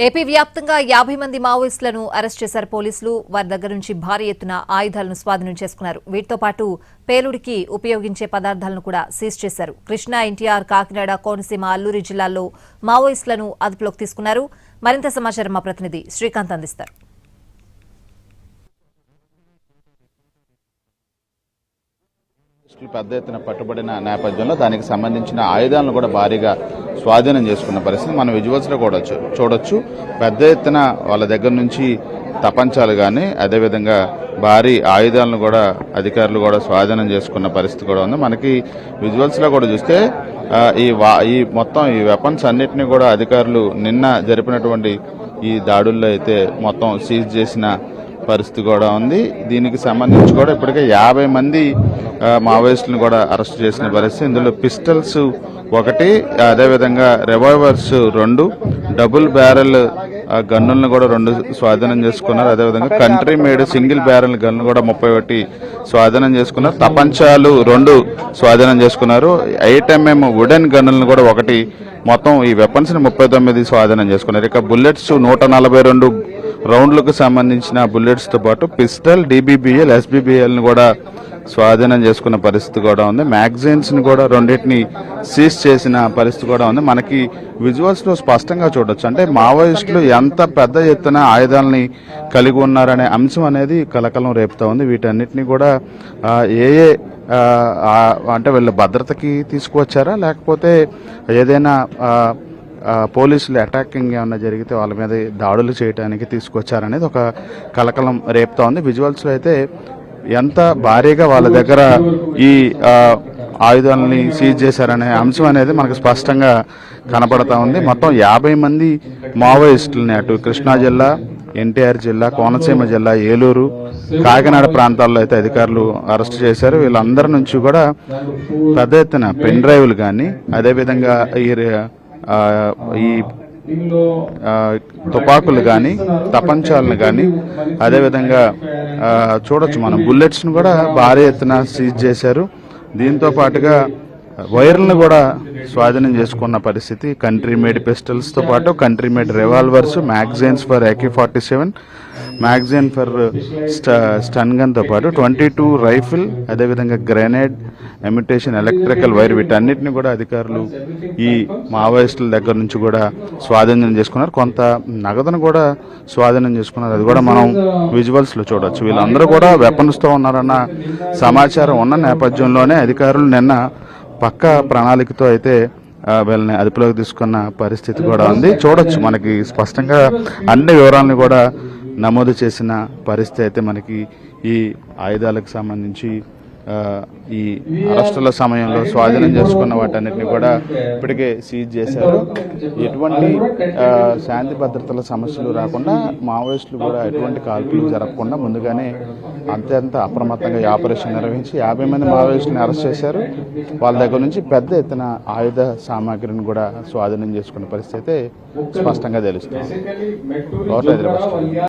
AP వ్యాప్తంగా 50 మంది మావోయిస్టులను arrest చేశారు పోలీసులు. వారి దగ్గర నుంచి భారీ ఎత్తున ఆయుధాలను స్వాధీనం చేసుకున్నారు. వీటితో పాటు పేలుడికి ఉపయోగించే పదార్థాలను కూడా సీజ్ చేశారు. కృష్ణా, ఎన్టీఆర్, కాకినాడ, కోనసీమ, అల్లూరి జిల్లాల్లో మావోయిస్టులను అదుపులోకి తీసుకున్నారు. మరింత సమాచారం మా ప్రతినిధి శ్రీకాంత్ అందిస్తారు. పెద్ద ఎత్తున పట్టుబడిన నేపథ్యంలో దానికి సంబంధించిన ఆయుధాలను కూడా భారీగా స్వాధీనం చేసుకున్న పరిస్థితి మనం విజువల్స్ లో కూడా చూడొచ్చు. పెద్ద ఎత్తున వాళ్ళ దగ్గర నుంచి తపంచాలు కానీ అదేవిధంగా భారీ ఆయుధాలను కూడా అధికారులు కూడా స్వాధీనం చేసుకున్న పరిస్థితి కూడా ఉంది. మనకి విజువల్స్ లో కూడా చూస్తే ఈ మొత్తం ఈ వెపన్స్ అన్నిటినీ కూడా అధికారులు నిన్న జరిపినటువంటి ఈ దాడుల్లో అయితే మొత్తం సీజ్ చేసిన పరిస్థితి కూడా ఉంది. దీనికి సంబంధించి కూడా ఇప్పటికే 50 మంది మావోయిస్టులను కూడా అరెస్ట్ చేసిన పరిస్థితి. ఇందులో పిస్టల్స్ 1, అదేవిధంగా రివాల్వర్స్ 2, డబుల్ బ్యారెల్ గన్నులను కూడా 2 స్వాధీనం చేసుకున్నారు. అదేవిధంగా country made single barrel gun కూడా 31 స్వాధీనం చేసుకున్నారు. తపంచాలు 2 స్వాధీనం చేసుకున్నారు. 8mm వుడెన్ గన్నులను కూడా 1, మొత్తం ఈ వెపన్స్ ని 39 స్వాధీనం చేసుకున్నారు. ఇక బుల్లెట్స్ 142 రౌండ్లకు సంబంధించిన బుల్లెట్స్ తో పాటు పిస్టల్, DBBL, SBBL ని కూడా స్వాధీనం చేసుకున్న పరిస్థితి కూడా ఉంది. మ్యాగజైన్స్ ని కూడా 2 సీజ్ చేసిన పరిస్థితి కూడా ఉంది. మనకి విజువల్స్ లో స్పష్టంగా చూడొచ్చు. అంటే మావోయిస్టులు ఎంత పెద్ద ఎత్తున ఆయుధాలని కలిగి ఉన్నారనే అంశం అనేది కలకలం రేపుతా ఉంది. వీటన్నిటిని కూడా అంటే వీళ్ళ భద్రతకి తీసుకువచ్చారా, లేకపోతే ఏదైనా పోలీసులు అటాకింగ్ ఏమన్నా జరిగితే వాళ్ళ మీద దాడులు చేయడానికి తీసుకొచ్చారనేది ఒక కలకలం రేపుతా ఉంది. విజువల్స్ లో అయితే ఎంత భారీగా వాళ్ళ దగ్గర ఈ ఆయుధాలని సీజ్ చేశారనే అంశం అనేది మనకు స్పష్టంగా కనపడతా ఉంది. మొత్తం 50 మంది మావోయిస్టులని అటు కృష్ణా జిల్లా, ఎన్టీఆర్ జిల్లా, కోనసీమ జిల్లా, ఏలూరు, కాకినాడ ప్రాంతాల్లో అయితే అధికారులు అరెస్ట్ చేశారు. వీళ్ళందరి నుంచి కూడా పెద్ద ఎత్తున పెన్ డ్రైవ్లు కానీ అదేవిధంగా ఈ తుపాకులు కానీ తపంచాలను కానీ అదేవిధంగా చూడొచ్చు మనం బుల్లెట్స్ ను కూడా భారీ ఎత్తున సీజ్ చేశారు. దీంతో పాటుగా వైర్లను కూడా స్వాధీనం చేసుకున్న పరిస్థితి. కంట్రీ మేడ్ పిస్టల్స్ తో పాటు country made revolvers, magazines for AK-47, magazine for stun gun తో పాటు 22 రైఫిల్, అదేవిధంగా గ్రెనేడ్, ఎమిటేషన్, ఎలక్ట్రికల్ వైర్, వీటన్నిటిని కూడా అధికారులు ఈ మావోయిస్టుల దగ్గర నుంచి కూడా స్వాధీనం చేసుకున్నారు. కొంత నగదును కూడా స్వాధీనం చేసుకున్నారు. అది కూడా మనం విజువల్స్ లో చూడొచ్చు. వీళ్ళందరూ కూడా వెపన్స్ తో ఉన్నారన్న సమాచారం ఉన్న నేపథ్యంలోనే అధికారులు నిన్న పక్క ప్రణాళికతో అయితే వీళ్ళని అదుపులోకి తీసుకున్న పరిస్థితి కూడా ఉంది. చూడొచ్చు మనకి స్పష్టంగా అన్ని వివరాలను కూడా నమోదు చేసిన పరిస్థితి అయితే మనకి ఈ ఆయుధాలకు సంబంధించి ఈ అరెస్టుల సమయంలో స్వాధీనం చేసుకున్న వాటన్నిటిని కూడా ఇప్పటికే సీజ్ చేశారు. ఎటువంటి శాంతి భద్రతల సమస్యలు రాకుండా మావోయిస్టులు కూడా ఎటువంటి కాల్పులు జరగకుండా ముందుగానే అత్యంత అప్రమత్తంగా ఈ ఆపరేషన్ నిర్వహించి 50 మంది మావోయిస్టులను అరెస్ట్ చేశారు. వాళ్ళ దగ్గర నుంచి పెద్ద ఎత్తున ఆయుధ సామాగ్రిని కూడా స్వాధీనం చేసుకున్న పరిస్థితి అయితే స్పష్టంగా తెలుస్తుంది.